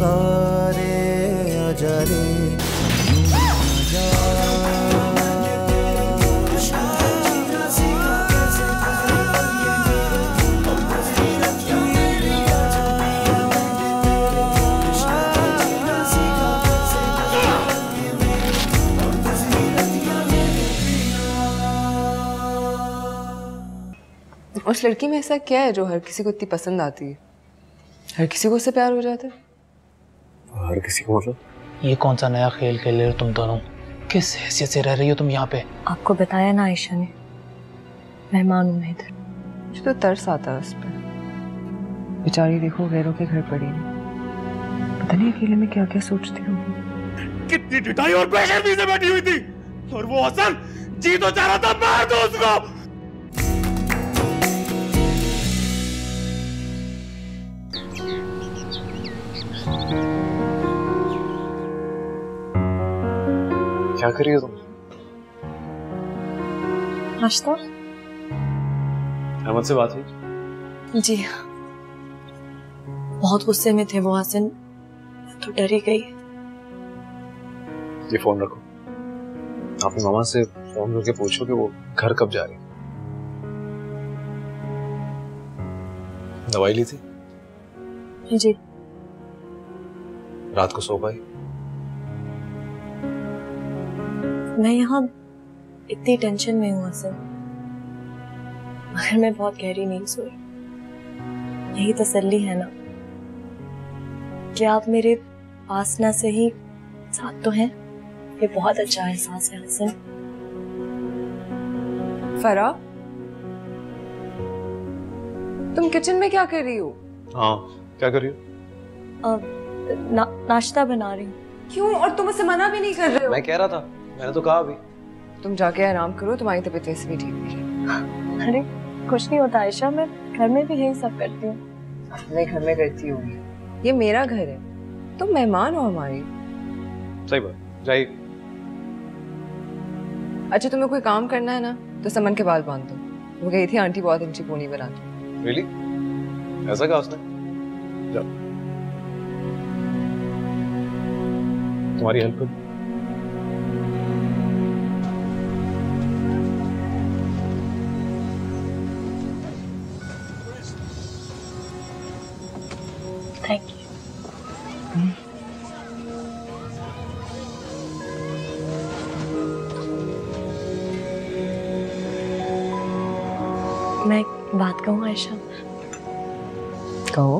पुकारे आजा रे उस लड़की में ऐसा क्या है जो हर किसी को इतनी पसंद आती है? हर किसी को उससे प्यार हो जाता है? हर किसी को मतलब? ये कौन सा नया खेल खेल रहे हो तुम दोनों? किस हैसियत से रह रही हो तुम यहाँ पे? आपको बताया ना आयशा ने, मेहमान हूँ मैं इधर। मुझे तो तरस आता है उस पर। बेचारी देखो गैरों के घर पड़ी है, पता नहीं अकेले में क्या क्या सोचती होगी। कितनी ढिठाई और बेशर्मी से बैठी हुई थी, और वो हसन जी तो चाह रहा था मार दो उसको। क्या कर रही हो तुम? नाश्ता? अहमद से बात हुई? जी, बहुत गुस्से में थे वो हसन, तो डर ही गई। ये फोन रखो, अपनी मामा से फोन करके पूछो कि वो घर कब जा रही। दवाई ली थी? जी। रात को सो पाई? मैं यहाँ इतनी टेंशन में हूँ हसन, मगर मैं बहुत गहरी नींद सोई। यही तसल्ली है ना कि आप मेरे पास ना सही साथ तो हैं। ये बहुत अच्छा एहसास है हसन। फरा, तुम किचन में क्या कर रही हो? हाँ, क्या कर रही हो? नाश्ता बना रही हूँ। क्यों? और तुम उसे मना भी नहीं कर रहे हो? मैं कह रहा था, मैंने तो कहा अभी। तुम जाके आराम करो, तुम्हारी तबीयत वैसे भी ठीक नहीं है। अरे कुछ नहीं होता आयशा, मैं घर में भी यही सब करती हूँ। मैं घर में करती होगी, ये मेरा घर है, तुम मेहमान हो हमारी। सही बात, जाइए। अच्छा, तुम्हें कोई काम करना है ना तो समन के बाल बांध दो। वो गई थी आंटी बहुत अच्छी पोनी बनाती। रियली? ऐसा कहा उसने? जाओ, तुम्हारी हेल्प कर। Thank you. मैं एक बात कहूँ आयशा? कहो।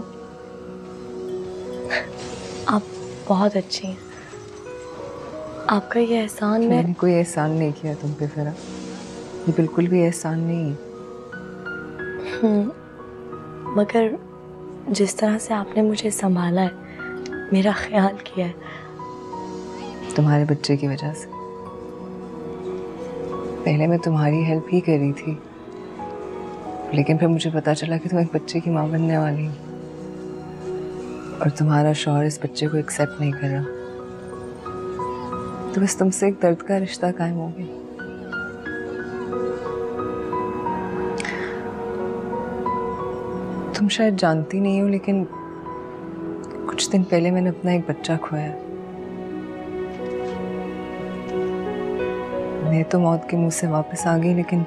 आप बहुत अच्छी हैं। आपका ये एहसान मैंने कोई एहसान नहीं किया तुम पे फरा, ये बिल्कुल भी एहसान नहीं है। मगर जिस तरह से आपने मुझे संभाला है, मेरा ख्याल किया है, तुम्हारे बच्चे की वजह से। पहले मैं तुम्हारी हेल्प ही कर रही थी, लेकिन फिर मुझे पता चला कि तुम एक बच्चे की माँ बनने वाली हो और तुम्हारा शौहर इस बच्चे को एक्सेप्ट नहीं कर रहा, तो बस तुमसे एक दर्द का रिश्ता कायम हो गया। तुम शायद जानती नहीं हो, लेकिन कुछ दिन पहले मैंने अपना एक बच्चा खोया। मैं तो मौत के मुंह से वापस आ गई, लेकिन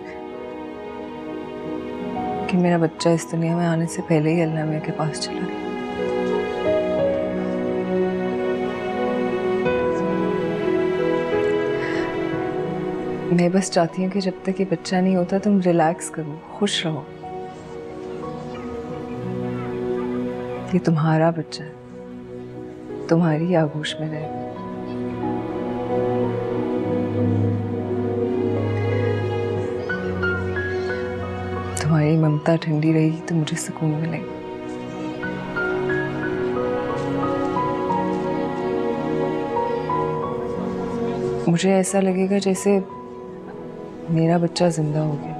मेरा बच्चा इस दुनिया में आने से पहले ही अल्लाह मियां के पास चला गया। मैं बस चाहती हूँ कि जब तक ये बच्चा नहीं होता तुम रिलैक्स करो, खुश रहो। ये तुम्हारा बच्चा है, तुम्हारी आगोश में रहे। तुम्हारी ममता ठंडी रहेगी तो मुझे सुकून मिलेगा। मुझे ऐसा लगेगा जैसे मेरा बच्चा जिंदा हो गया।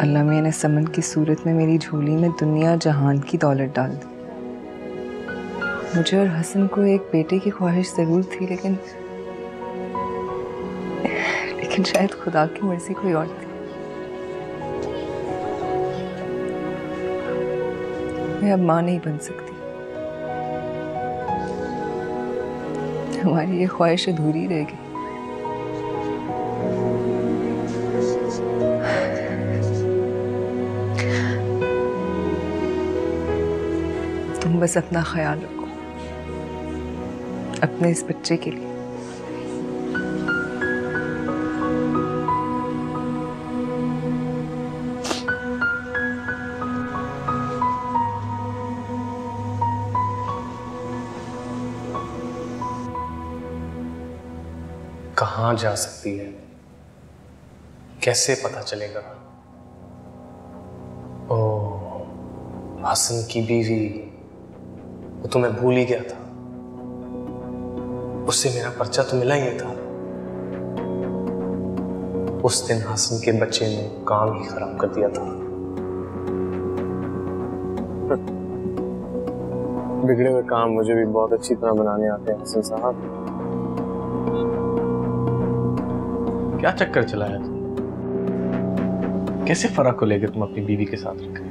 अल्लाह मियां ने समन की सूरत में मेरी झोली में दुनिया जहान की दौलत डाल दी। मुझे और हसन को एक बेटे की ख्वाहिश जरूर थी, लेकिन शायद खुदा की मर्जी कोई और थी। मैं अब माँ नहीं बन सकती। हमारी ये ख्वाहिश अधूरी रह गई। तुम बस अपना ख्याल रखो, अपने इस बच्चे के लिए। कहाँ जा सकती है, कैसे पता चलेगा? ओह, हसन की बीवी, वो तो मैं भूल ही गया था। उससे मेरा पर्चा तो मिला ही नहीं था। उस दिन हसन के बच्चे ने काम ही खराब कर दिया था। बिगड़े हुए काम मुझे भी बहुत अच्छी तरह बनाने आते हैं हसन साहब। क्या चक्कर चलाया तुम? कैसे फर्क को लेकर तुम अपनी बीवी के साथ रखे?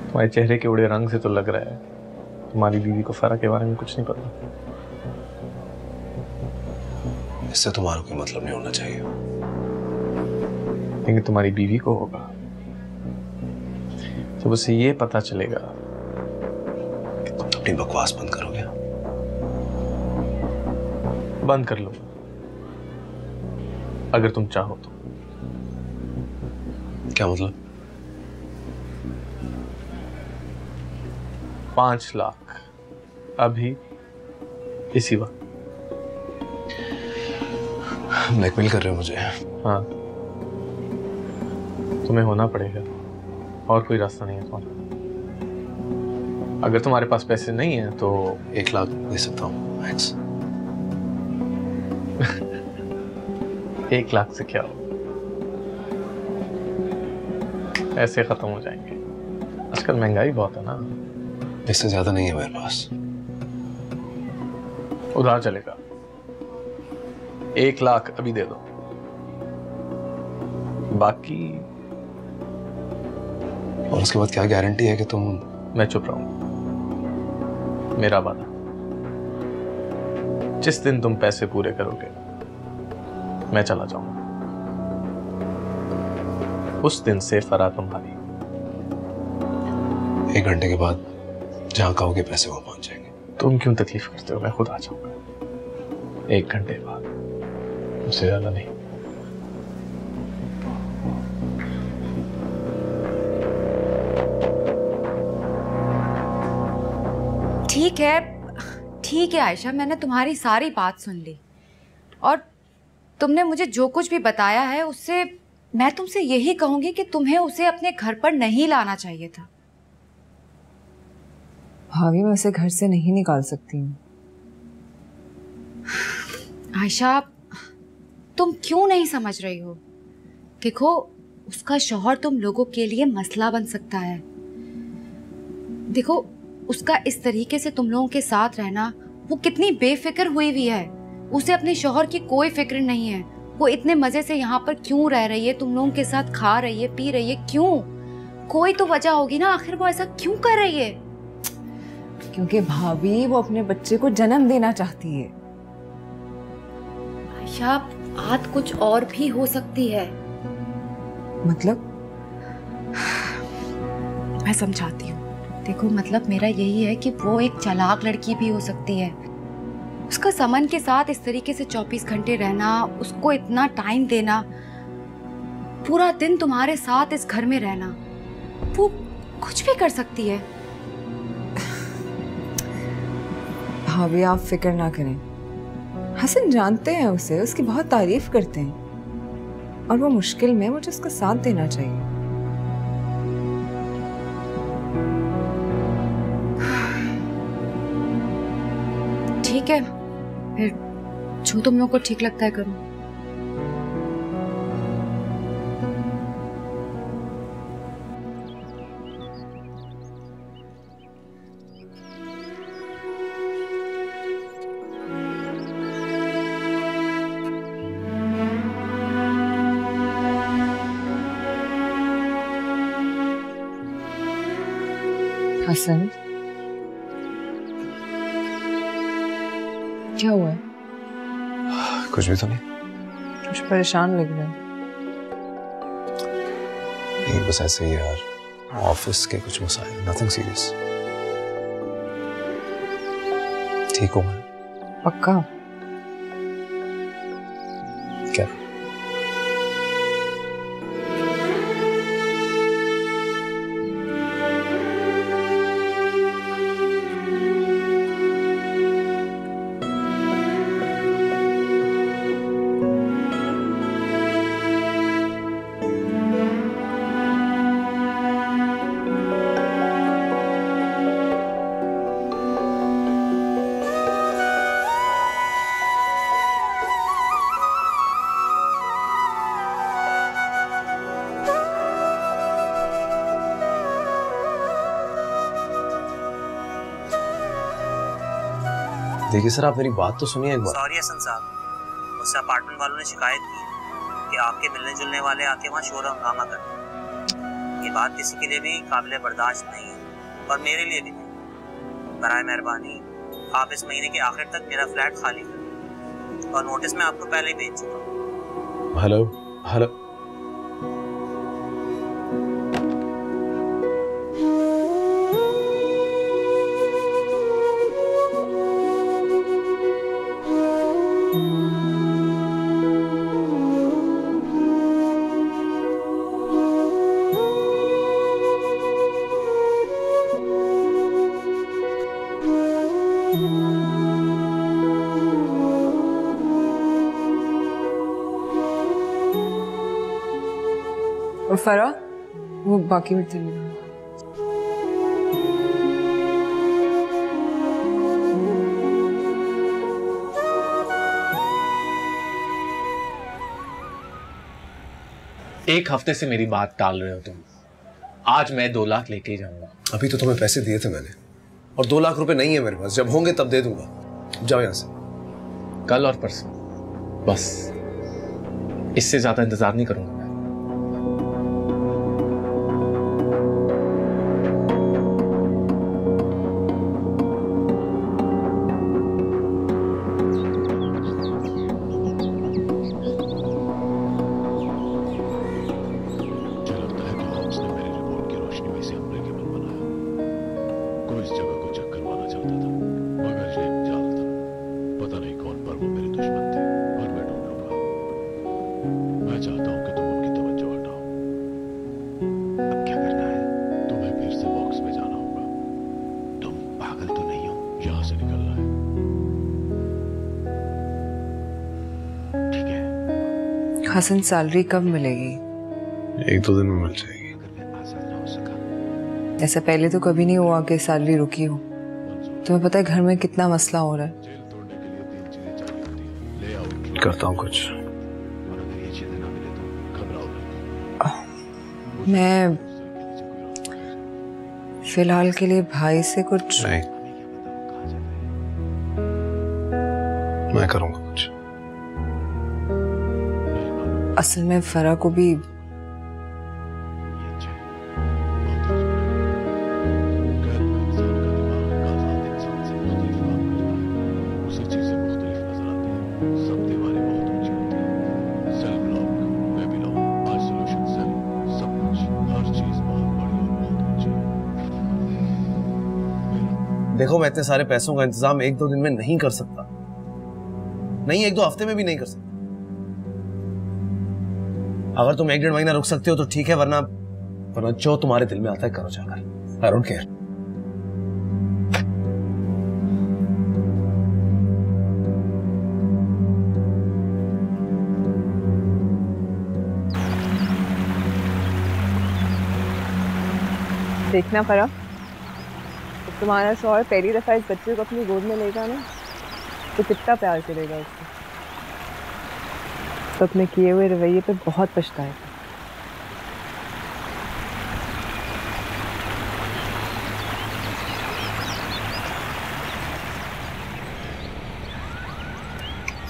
तुम्हारे चेहरे के उड़े रंग से तो लग रहा है तुम्हारी बीवी को फर्क के बारे में कुछ नहीं पता। इससे तुम्हारा कोई मतलब नहीं होना चाहिए। लेकिन तुम्हारी बीवी को होगा। जब उसे ये पता चलेगा कि तुम अपनी बकवास बंद करोगे। बंद कर लो अगर तुम चाहो तो। क्या मतलब? 5 लाख अभी इसी वक्त। ब्लैकमेल कर रहे हो मुझे? हाँ, तुम्हें होना पड़ेगा, और कोई रास्ता नहीं है तुम्हारा। अगर तुम्हारे पास पैसे नहीं है तो 1 लाख दे सकता हूँ मैक्स। 1 लाख से क्या हो, ऐसे खत्म हो जाएंगे। आजकल महंगाई बहुत है ना। इससे ज्यादा नहीं है मेरे पास। उधार चलेगा। 1 लाख अभी दे दो, बाकी। और उसके बाद क्या गारंटी है कि तुम? मैं चुप रहूंगा। मेरा वादा, जिस दिन तुम पैसे पूरे करोगे मैं चला जाऊंगा। उस दिन से फरा तुम्हारी। 1 घंटे के बाद जहां कहोगे पैसे वो पहुंच जाएंगे। तुम क्यों तकलीफ करते हो? मैं खुद आ जाऊंगा 1 घंटे बाद, उससे ज्यादा नहीं। ठीक है आयशा, मैंने तुम्हारी सारी बात सुन ली और तुमने मुझे जो कुछ भी बताया है उससे मैं तुमसे यही कहूंगी कि तुम्हें उसे अपने घर पर नहीं लाना चाहिए था। भाभी, मैं उसे घर से नहीं निकाल सकती हूँ। आयशा, तुम क्यों नहीं समझ रही हो? देखो, उसका शौहर तुम लोगों के लिए मसला बन सकता है। देखो, उसका इस तरीके से तुम लोगों के साथ रहना, वो कितनी बेफिक्र हुई हुई है। उसे अपने शौहर की कोई फिक्र नहीं है। वो इतने मजे से यहाँ पर क्यों रह रही है, तुम लोगों के साथ खा रही है, पी रही है, क्यों? कोई तो वजह होगी ना, आखिर वो ऐसा क्यों कर रही है? क्योंकि भाभी वो अपने बच्चे को जन्म देना चाहती है। आयशा, बात कुछ और भी हो सकती है। मतलब? मैं समझाती हूँ। देखो, मतलब मेरा यही है कि वो एक चालाक लड़की भी हो सकती है। उसका समन के साथ इस तरीके से 24 घंटे रहना, उसको इतना टाइम देना, पूरा दिन तुम्हारे साथ इस घर में रहना, वो कुछ भी कर सकती है। भाभी, आप फिक्र ना करें। हसन जानते हैं उसे, उसकी बहुत तारीफ करते हैं और वो मुश्किल में, मुझे उसका साथ देना चाहिए। ठीक है, फिर जो तुम लोगों को ठीक लगता है करो। हसन, क्या हुआ है? कुछ भी तो नहीं। कुछ परेशान लग रहा है। नहीं, बस ऐसे ही यार, ऑफिस के कुछ मसाइल, नथिंग सीरियस। ठीक हूँ मैं। पक्का? क्या? देखिए सर, आप मेरी बात तो सुनिए एक बार। सॉरी हसन साहब, मुझसे अपार्टमेंट वालों ने शिकायत की कि आपके मिलने जुलने वाले आके वहाँ शोर हंगामा करते हैं। ये बात किसी के लिए भी काबिल बर्दाश्त नहीं है और मेरे लिए भी नहीं। बराए मेहरबानी आप इस महीने के आखिर तक मेरा फ्लैट खाली करें और नोटिस मैं आपको पहले ही भेज चुका हूँ। हेलो हेलो, और फरा वो बाकी बर्तन नहीं। एक हफ्ते से मेरी बात टाल रहे हो तुम। आज मैं 2 लाख लेके ही जाऊंगा। अभी तो तुम्हें पैसे दिए थे मैंने, और 2 लाख रुपए नहीं है मेरे पास। जब होंगे तब दे दूंगा। जाओ यहाँ से। कल और परसों, बस। इससे ज्यादा इंतजार नहीं करूंगा। हसन, सैलरी कब मिलेगी? 1-2 दिन में मिल जाएगी। ऐसा पहले तो कभी नहीं हुआ कि सैलरी रुकी हो। तुम्हें पता है घर में कितना मसला हो रहा है। करता हूँ कुछ। मैं फिलहाल के लिए भाई से कुछ नहीं, मैं करूँगा कुछ। असल में फरा को भी देखो, मैं इतने सारे पैसों का इंतजाम 1-2 दिन में नहीं कर सकता। नहीं, 1-2 हफ्ते में भी नहीं कर सकता। अगर तुम 1-1.5 महीना रुक सकते हो तो ठीक है, वरना जो तुम्हारे दिल में आता है करो जाकर। I don't care. देखना पड़ा। तुम्हारा शौहर पहली दफा इस बच्चे को अपनी गोद में लेगा ना, तो कितना प्यार करेगा उसको। तो अपने किए हुए रवैये पे बहुत पछताएगा।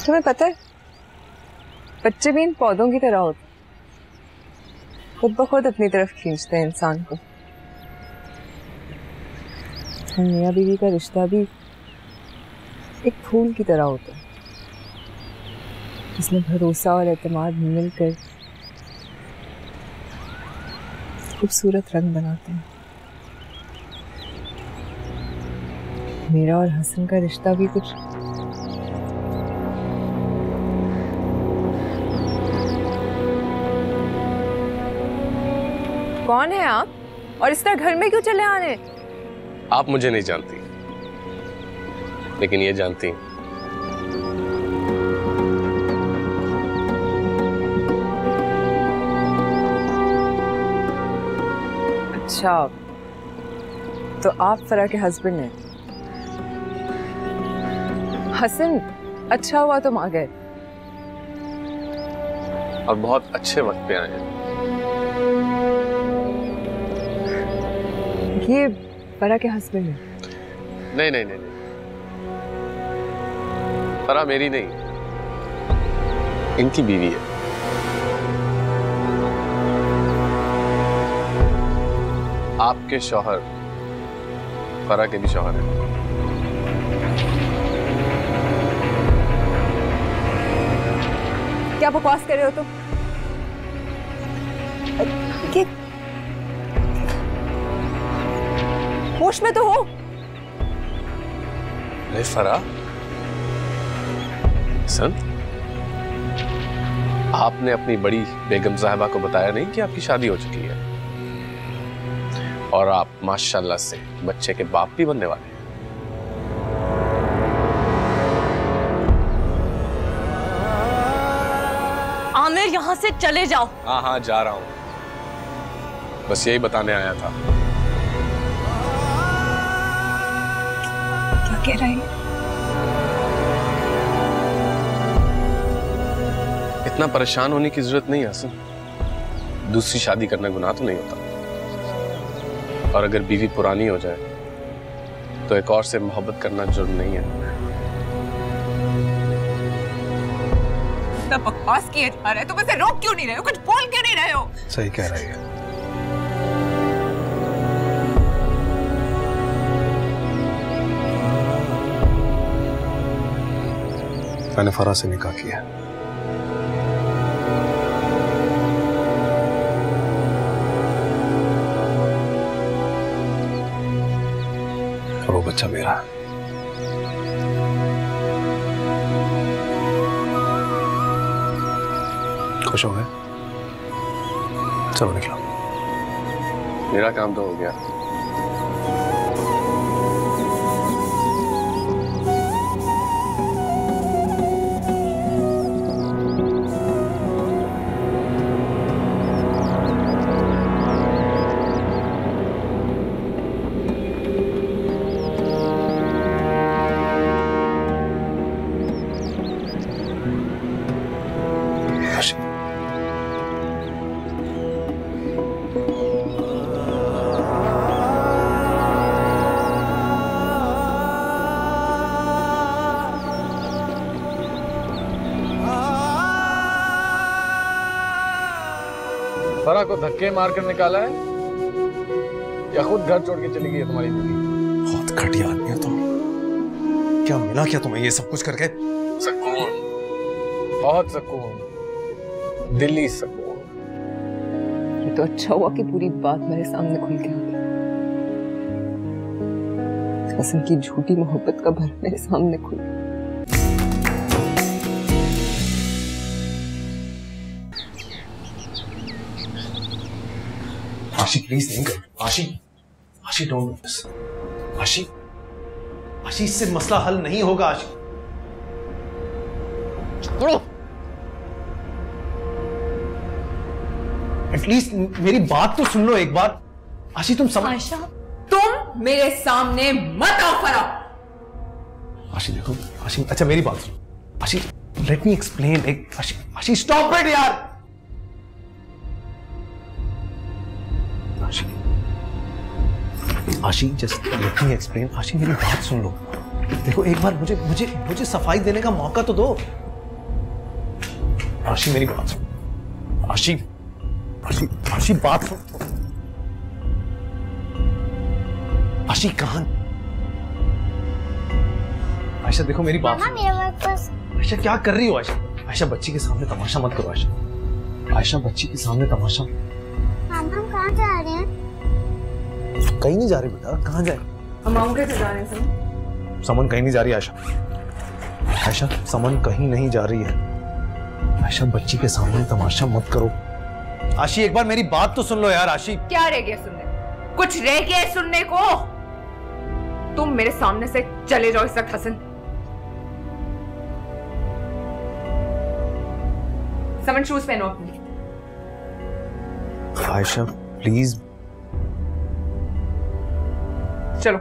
तुम्हें पता है, बच्चे भी इन पौधों की तरह होते, खुद ब खुद अपनी तरफ खींचते हैं इंसान को। बचपन मियाँ बीवी का रिश्ता भी एक फूल की तरह होता है, जिसमें भरोसा और एतमाद मिलकर खूबसूरत रंग बनाते हैं। मेरा और हसन का रिश्ता भी कुछ कौन है आप और इस तरह घर में क्यों चले आ रहे? आप मुझे नहीं जानती, लेकिन ये जानती हैं। अच्छा, तो आप फरा के हस्बैंड हैं। हसन, अच्छा हुआ तुम आ गए। और बहुत अच्छे वक्त पे आए हैं। ये फरा के हस्बैंड है? नहीं नहीं नहीं, फरा मेरी नहीं, इनकी बीवी है। आपके शौहर फरा के भी शौहर हैं। क्या बकवास कर रहे हो तुम? ये होश में तो हो? अरे फरा, संत, आपने अपनी बड़ी बेगम साहिबा को बताया नहीं कि आपकी शादी हो चुकी है और आप माशाल्लाह से बच्चे के बाप भी बनने वाले हैं। आमिर, यहाँ से चले जाओ। हाँ हाँ, जा रहा हूं, बस यही बताने आया था। क्या कह रहे हैं? इतना परेशान होने की जरूरत नहीं है हसन। दूसरी शादी करना गुनाह तो नहीं होता, और अगर बीवी पुरानी हो जाए तो एक और से मोहब्बत करना जुर्म नहीं है। बकवास किए जा रहे हो, तुम इसे रोक क्यों नहीं रहे हो? कुछ बोल क्यों नहीं रहे हो? सही कह रही है। मैंने फरा से निकाह किया। और वो बच्चा मेरा है। खुश हो गए? चलो निकलो। मेरा काम तो हो गया। फरा को धक्के मारकर निकाला है या खुद घर छोड़ के चली गई है तुम्हारी बीवी? बहुत घटिया आदमी हो तुम। क्या मिला क्या तुम्हें ये सब कुछ करके? सुकून, बहुत सुकून, दिल्ली सुकून। ये तो अच्छा हुआ कि पूरी बात मेरे सामने खुल के आ गई। हसन की झूठी मोहब्बत का भर मेरे सामने खुल गया। आशी प्लीज नहीं कर। आशी, आशी डोंट डू दिस। आशी, आशी इससे मसला हल नहीं होगा। आशी, एटलीस्ट मेरी बात तो सुन लो एक बार। आशी तुम समझ। आशा, तुम मेरे सामने मत आओ फरा। आशी देखो, आशी अच्छा मेरी बात सुनो। आशी लेट मी एक्सप्लेन। एक आशी, आशी स्टॉप इट यार। आशी, आशी जस्ट लेट मी एक्सप्लेन। आशी मेरी बात सुन लो। देखो एक बार मुझे मुझे मुझे सफाई देने का मौका तो दो। आशी मेरी बात सुन। आशी, आशी, आशी बात सुन। आशी आयशा देखो मेरी बात। मेरे पास। आयशा क्या कर रही हो आयशा? आयशा बच्ची के सामने तमाशा मत करो आयशा। आयशा बच्ची के सामने तमाशा। मामा हम कहाँ जा रहे हैं? कहीं नहीं जा रही बेटा, कहाँ जाए? हम मामू से जा रहे हैं। समन कहीं नहीं जा रही आयशा। आयशा समन कहीं नहीं जा रही है। आयशा बच्ची के सामने तमाशा मत करो। आशी एक बार मेरी बात तो सुन लो यार। आशी क्या रह गया सुनने? कुछ रह गया है सुनने को? तुम मेरे सामने से चले जाओ इस वक्त हसन। समन शूज पहनो अपने। आयशा प्लीज। चलो।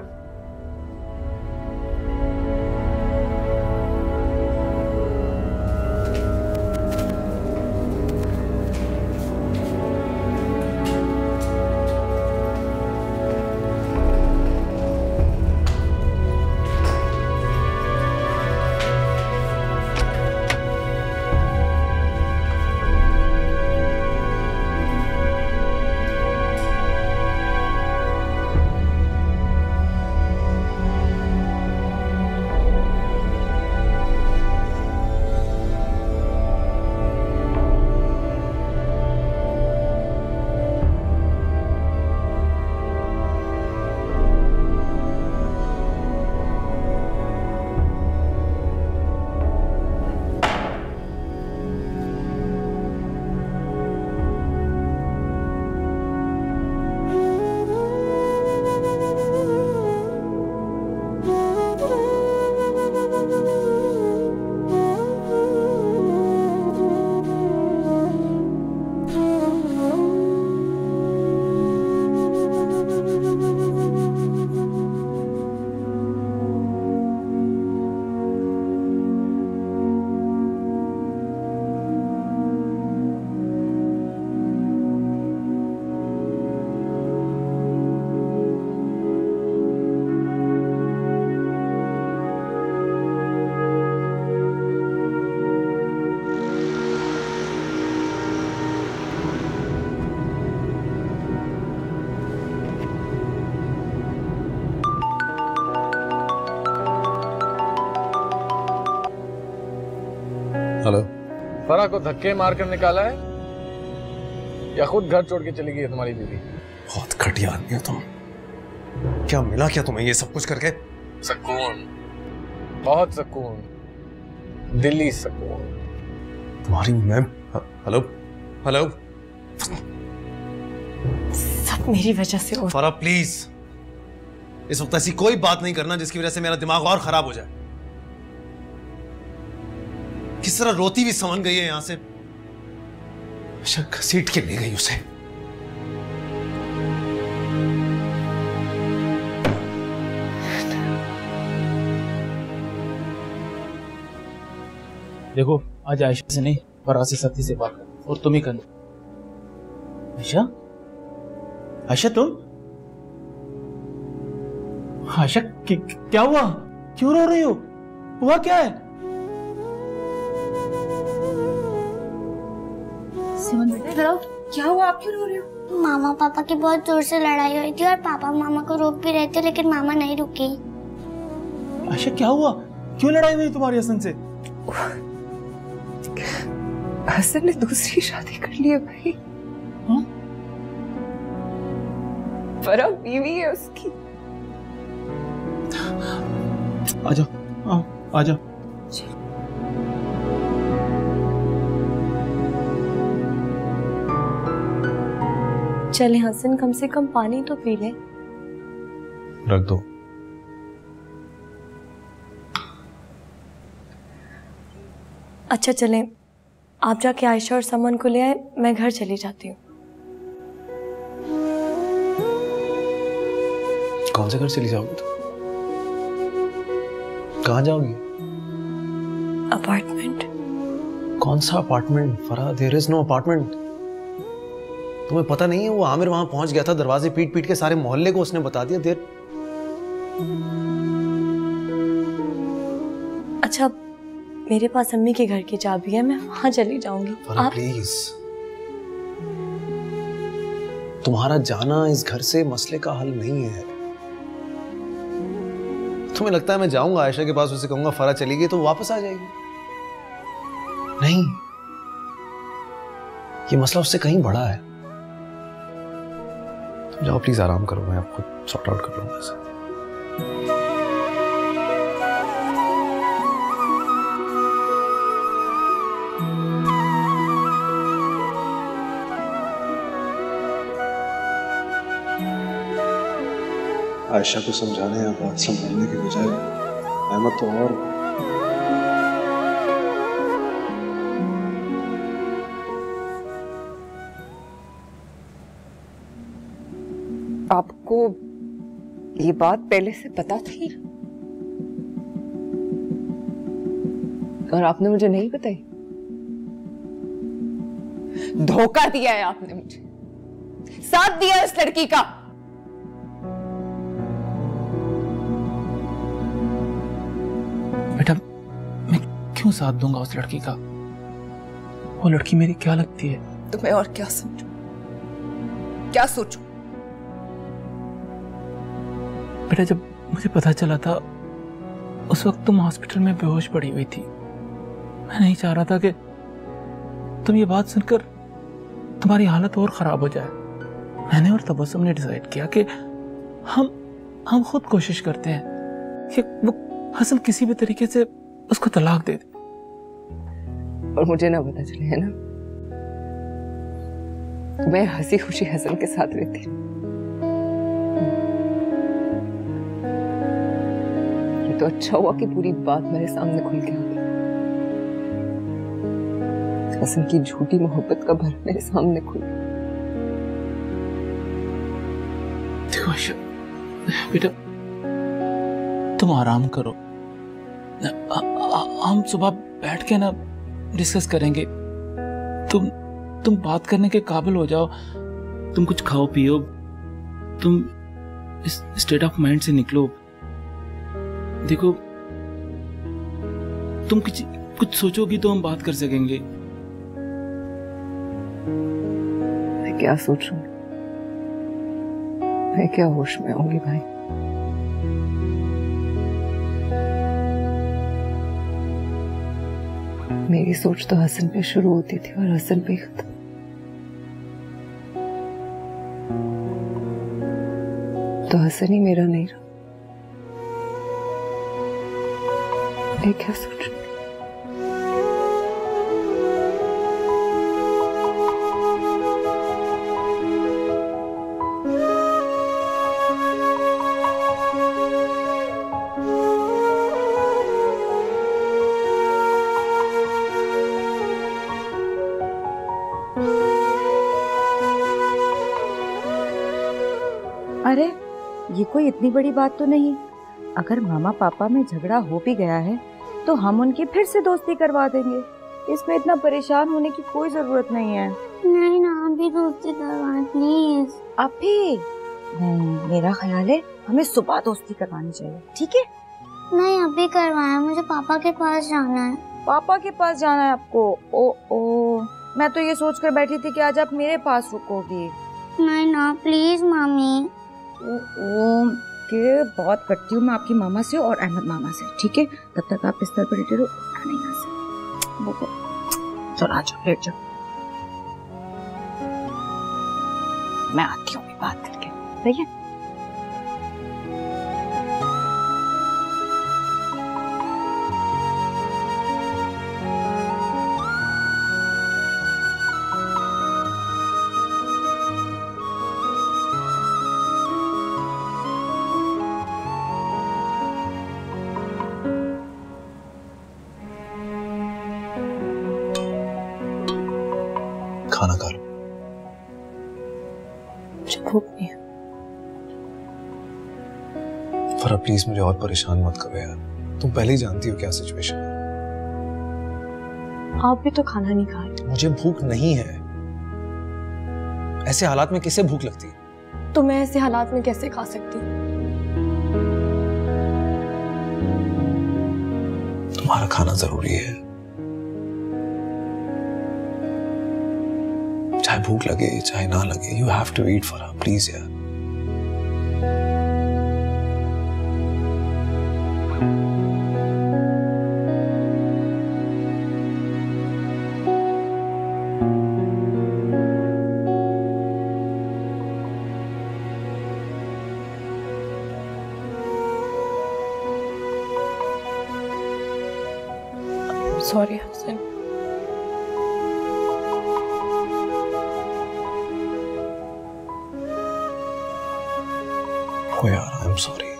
हेलो। फरा को धक्के मार कर निकाला है या खुद घर छोड़ के चली गई है तुम्हारी बीवी? बहुत घटिया आदमी हो तुम। क्या मिला क्या तुम्हें ये सब कुछ करके? सुकून, बहुत सुकून, दिल्ली सुकून। तुम्हारी मैम। Hello hello. सब मेरी वजह से हो। फरा प्लीज इस वक्त ऐसी कोई बात नहीं करना जिसकी वजह से मेरा दिमाग और खराब हो जाए। किस तरह रोती भी समझ गई है यहां से। अच्छा घसीट के ले गई उसे। देखो आज आयशा से नहीं फरा से सत्य से बात कर और तुम ही करना। आयशा, आयशा तुम? आयशा क्या हुआ? क्यों रो रही हो? हुआ क्या है? सिमन बेटा इधर आओ। क्या हुआ? आप क्यों रो रहे हो? मामा पापा की बहुत जोर से लड़ाई हुई थी और पापा मामा को रोक भी रहे थे लेकिन मामा नहीं रुकी। आयशा क्या हुआ? क्यों लड़ाई हुई तुम्हारी हसन से? हसन ने दूसरी शादी कर ली है भाई। फरा बीवी है उसकी। आजा आजा। चले हसन कम से कम पानी तो पी ले। रख दो। अच्छा चले आप जाके आयशा और समन को ले आए, मैं घर चली जाती हूँ। कौन से घर चली जाओगी तुम? कहाँ जाओगी? अपार्टमेंट। कौन सा अपार्टमेंट फरा? There is no apartment. तुम्हें पता नहीं है वो आमिर वहां पहुंच गया था, दरवाजे पीट पीट के सारे मोहल्ले को उसने बता दिया। देर। अच्छा मेरे पास अम्मी के घर की चाबी है, मैं वहां चली जाऊंगी। आप प्लीज। तुम्हारा जाना इस घर से मसले का हल नहीं है। तुम्हें लगता है मैं जाऊंगा आयशा के पास, उसे कहूंगा फरा चली गई तो वापस आ जाएगी? नहीं, ये मसला उससे कहीं बड़ा है। तुम जाओ प्लीज, आराम करो, मैं आपको सॉर्ट आउट कर लूंगा इसे। आयशा को समझाने या बात संभालने के बजाय अहमद तो और आपको ये बात पहले से पता थी और आपने मुझे नहीं बताई? धोखा दिया है आपने मुझे, साथ दिया इस लड़की का। बेटा, मैं क्यों साथ दूंगा उस लड़की का? वो लड़की मेरी क्या लगती है? तो मैं और क्या समझूं, क्या सोचूं? बेटा, जब मुझे पता चला था उस वक्त तुम हॉस्पिटल में बेहोश पड़ी हुई थी। मैं नहीं चाह रहा था कि तुम ये बात सुनकर तुम्हारी हालत और खराब हो जाए। मैंने और तबस्सुम ने डिसाइड किया कि हम खुद कोशिश करते हैं कि वो हसन किसी भी तरीके से उसको तलाक दे दे। और मुझे ना पता चले, है ना? मैं हंसी खुशी हसन के साथ रहती। ये तो अच्छा हुआ कि पूरी बात मेरे सामने खुल के आ गई। हसन की झूठी मोहब्बत का भर मेरे सामने खुल गया। देखो आयशा, बेटा तुम आराम करो, हम सुबह बैठ के ना डिस्कस करेंगे। तुम बात करने के काबिल हो जाओ, तुम कुछ खाओ पियो, तुम इस स्टेट ऑफ माइंड से निकलो। देखो, तुम कुछ सोचोगी तो हम बात कर सकेंगे। मैं क्या सोचूं? मैं क्या होश में होंगी भाई? मेरी सोच तो हसन पे शुरू होती थी और हसन पे खत्म। तो हसन ही मेरा नहीं रहा। मैं क्या सोचूं? अरे ये कोई इतनी बड़ी बात तो नहीं। अगर मामा पापा में झगड़ा हो भी गया है तो हम उनकी फिर से दोस्ती करवा देंगे। इसमें इतना परेशान होने की कोई जरूरत नहीं है। नहीं ना, अभी दोस्ती करवा प्लीज। अभी मेरा ख्याल है हमें सुबह दोस्ती करवानी चाहिए, ठीक है? नहीं, अभी करवाया, मुझे पापा के पास जाना है। पापा के पास जाना है आपको? ओ, मैं तो ये सोच कर बैठी थी कि आज आप मेरे पास रुकोगी। नहीं ना, प्लीज मामी। के बहुत करती हूँ मैं आपकी मामा से और अहमद मामा से, ठीक है? तब तक आप बिस्तर पर लेटे रहो, नहीं यहाँ से। चलो आ जाओ, लेट जाओ। मैं आती हूँ बात करके, सही है? खाना खा लो। मुझे भूख नहीं है। फरा प्लीज मुझे और परेशान मत करो यार, तुम पहले ही जानती हो क्या सिचुएशन है। आप भी तो खाना नहीं खा रहे। मुझे भूख नहीं है। ऐसे हालात में किसे भूख लगती है? तो मैं ऐसे हालात में कैसे खा सकती हूँ? तुम्हारा खाना जरूरी है, चाहे भूख लगे चाहे ना लगे। यू हैव टू ईट फरा, प्लीज यार। सॉरी हसन। ओ यार, आई एम सॉरी।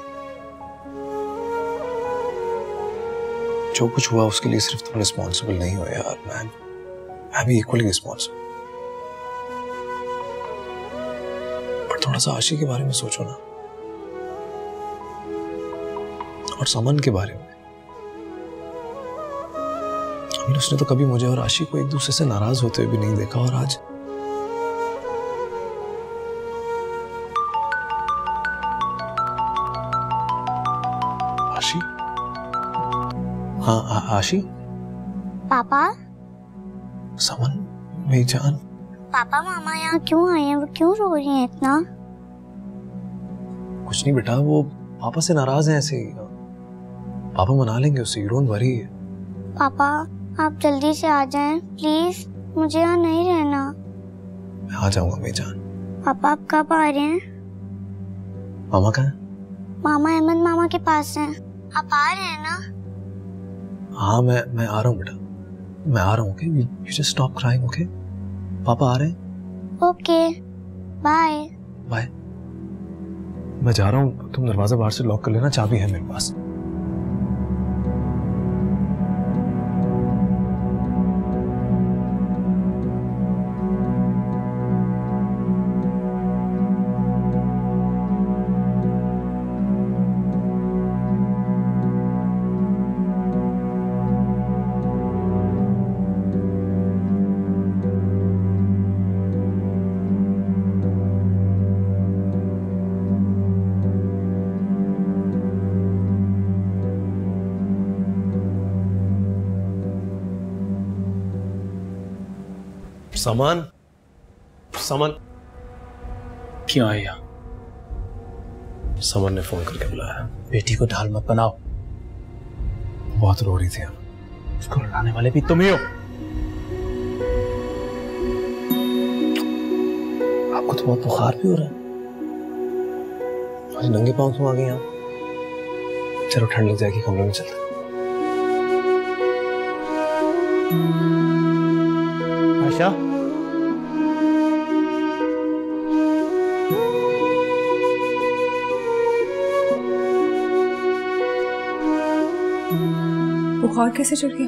जो कुछ हुआ उसके लिए सिर्फ तुम रिस्पॉन्सिबल नहीं हो यार, मैं भी इक्वली रिस्पॉन्सिबल। पर थोड़ा सा आशी के बारे में सोचो ना, और समन के बारे में। अमीन, उसने तो कभी मुझे और आशी को एक दूसरे से नाराज होते हुए भी नहीं देखा, और आज आशी। हाँ आशी। पापा। समन मेरी जान। पापा मामा यहाँ क्यों आए हैं? वो क्यों रो रही हैं इतना? कुछ नहीं बेटा, वो पापा से नाराज हैं ऐसे ही। पापा मना लेंगे उसे, यू डोंट वरी। पापा आप जल्दी से आ जाएं प्लीज, मुझे यहाँ नहीं रहना। मैं आ जाऊंगा मेरी जान। पापा आप कब आ रहे हैं? मामा कहाँ है? मामा अहमद मामा के पास हैं। आप आ रहे हैं ना? हाँ मैं आ रहा हूँ बेटा, मैं आ रहा हूँ। Okay, you just stop crying. Okay, पापा आ रहे हैं। Okay bye. बाय। मैं जा रहा हूँ, तुम दरवाजा बाहर से लॉक कर लेना, चाबी है मेरे पास। समन, समन क्यों आया? समन ने फोन करके बुलाया। बेटी को ढाल मत बनाओ, बहुत रो रही थी। उसको रुलाने वाले भी तुम ही हो। आपको तो बहुत बुखार भी हो रहा है। अरे नंगे पांव क्यों आ गई आप? चलो ठंड लग जाएगी, कमरे में चलते। आशा, बुखार कैसे चढ़ गया?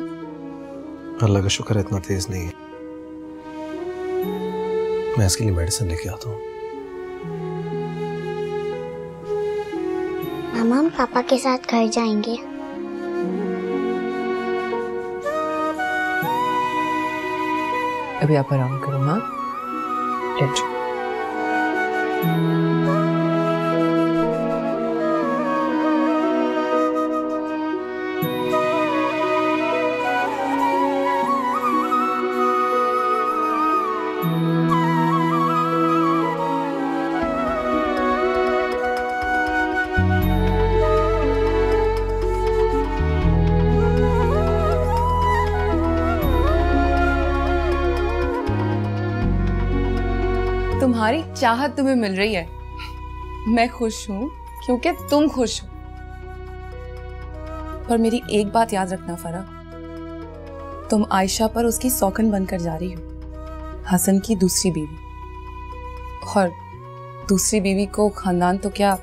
अल्लाह का शुक्र है इतना तेज नहीं है। मैं इसके लिए मेडिसिन लेके आता हूँ। मामा हम पापा के साथ घर जाएंगे। अभी आप आराम करो। हाँ लेट जाओ। तुम्हारी चाहत तुम्हें मिल रही है, मैं खुश हूं क्योंकि तुम खुश हो। पर मेरी एक बात याद रखना फरा, तुम आयशा पर उसकी सौकन बनकर जा रही हो, हसन की दूसरी बीवी। और दूसरी बीवी को खानदान तो क्या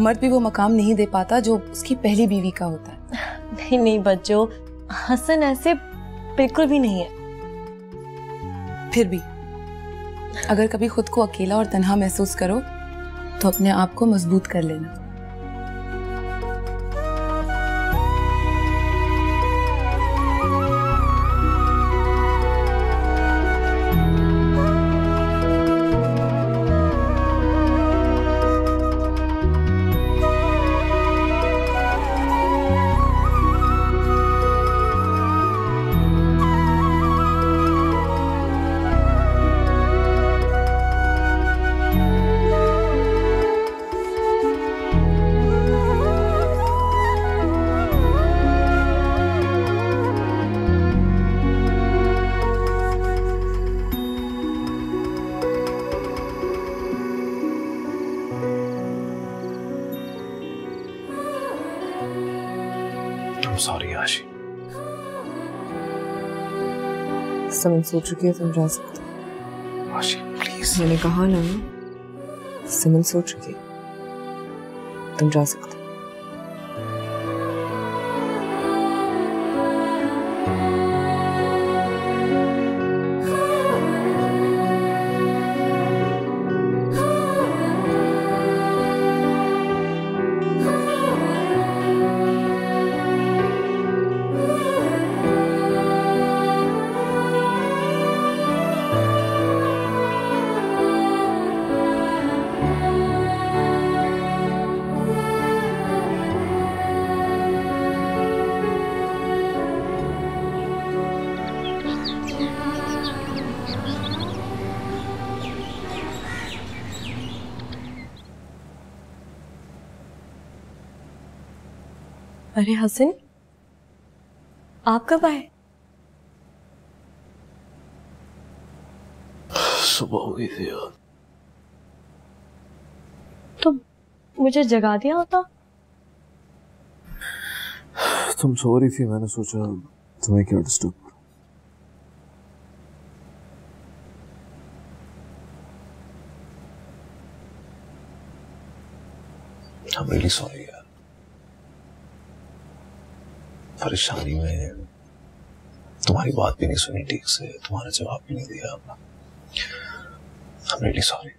मर्द भी वो मकाम नहीं दे पाता जो उसकी पहली बीवी का होता है। नहीं नहीं बच्चों, हसन ऐसे बिल्कुल भी नहीं है। फिर भी अगर कभी खुद को अकेला और तन्हा महसूस करो तो अपने आप को मजबूत कर लेना। I'm sorry आशी, समझ सोच चुकी है, तुम जा सकते हो। आशी प्लीज। मैंने कहा ना, समझ सोच चुकी है, तुम जा सकते हो। अरे हसन, आप कब आए? सुबह हो गई थी यार। तो मुझे जगा दिया होता। तुम सो रही थी, मैंने सोचा तुम्हें क्या डिस्टर्ब करूं। I'm really sorry यार। परेशानी में तुम्हारी बात भी नहीं सुनी ठीक से, तुम्हारा जवाब भी नहीं दिया आपने। I'm really sorry।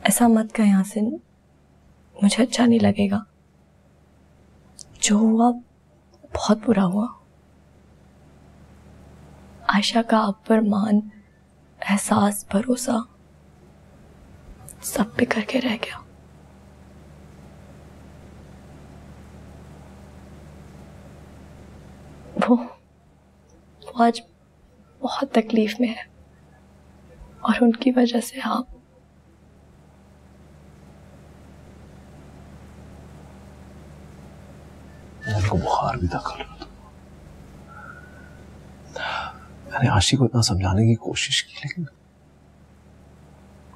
ऐसा मत कहें हसन, मुझे अच्छा नहीं लगेगा। जो हुआ बहुत बुरा हुआ। आयशा का आप पर मान, एहसास, भरोसा सब बिखर के रह गया। वो आज बहुत तकलीफ में है और उनकी वजह से आप। उनको बुखार भी था कल। मैंने आशी को इतना समझाने की कोशिश की, लेकिन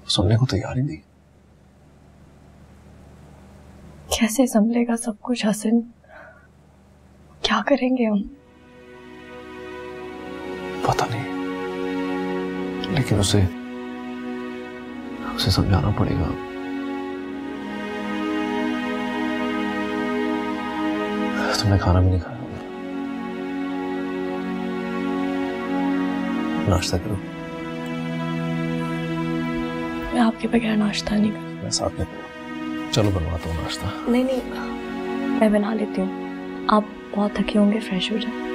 सुनने को तैयार ही नहीं। कैसे संभलेगा सब कुछ हसन? क्या करेंगे हम? पता नहीं, लेकिन उसे समझाना पड़ेगा। तुमने खाना भी नहीं खाया, नाश्ता करो। मैं आपके बगैर नाश्ता नहीं करूँ। मैं साथ में करूँ। चलो बनवाता हूँ नाश्ता। नहीं नहीं, मैं बना लेती हूँ। आप बहुत थके होंगे, फ्रेश हो जाए।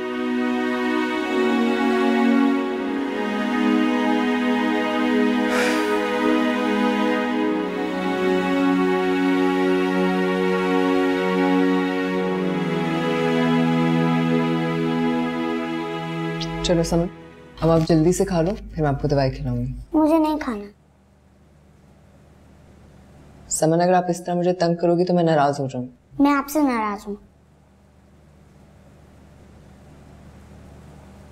चलो समझ, अब आप जल्दी से खा लो, फिर मैं आपको दवाई खिलाऊंगी। मुझे नहीं खाना। समन, अगर आप इस तरह मुझे तंग करोगी तो मैं नाराज हो जाऊंगी। मैं आपसे नाराज हूँ।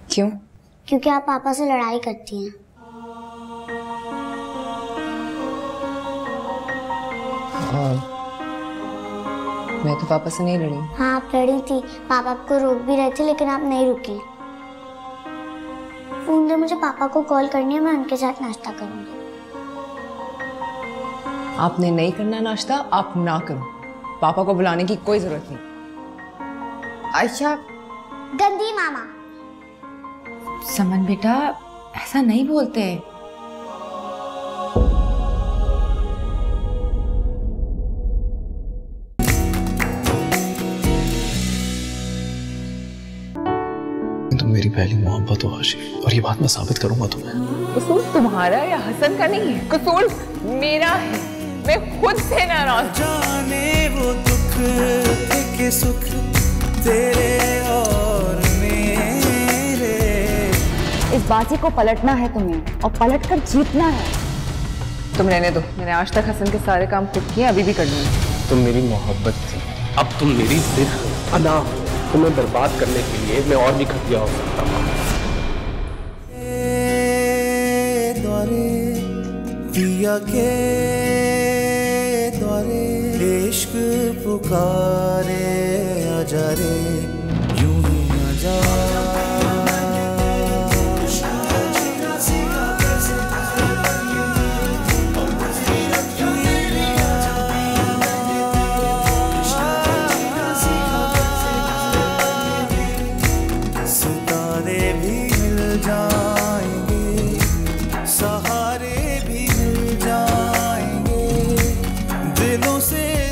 क्यों? क्योंकि आप पापा से लड़ाई करती हैं। मैं तो पापा से नहीं लड़ी। हाँ, आप लड़ी थी। पापा आपको रोक भी रहे थे, लेकिन आप नहीं रुकी। फोन दे, मुझे पापा को कॉल करनी है, मैं उनके साथ नाश्ता करूंगी। आपने नहीं करना नाश्ता, आप ना करो। पापा को बुलाने की कोई जरूरत नहीं। आयशा। गंदी मामा। समन बेटा, ऐसा नहीं बोलते। तुम मेरी पहली मोहब्बत हो आशी, और ये बात मैं साबित करूंगा तुम्हें। कसूर तुम्हारा या हसन का नहीं है, कसूर मेरा है। मैं खुद से नाराज। जाने वो दुख थे के सुख तेरे और मेरे। इस बाजी को पलटना है तुम्हें, और पलट कर जीतना है। तुम रहने दो, मैंने आज तक हसन के सारे काम खुद किए, अभी भी कर लूंगी। तुम मेरी मोहब्बत थी, अब तुम मेरी जिद अना। तुम्हें बर्बाद करने के लिए मैं और भी घटिया हो सकता हूँ। द्वारे पिया के द्वारे इश्क पुकारे आजा रे, यूं ही आजा। दिलों से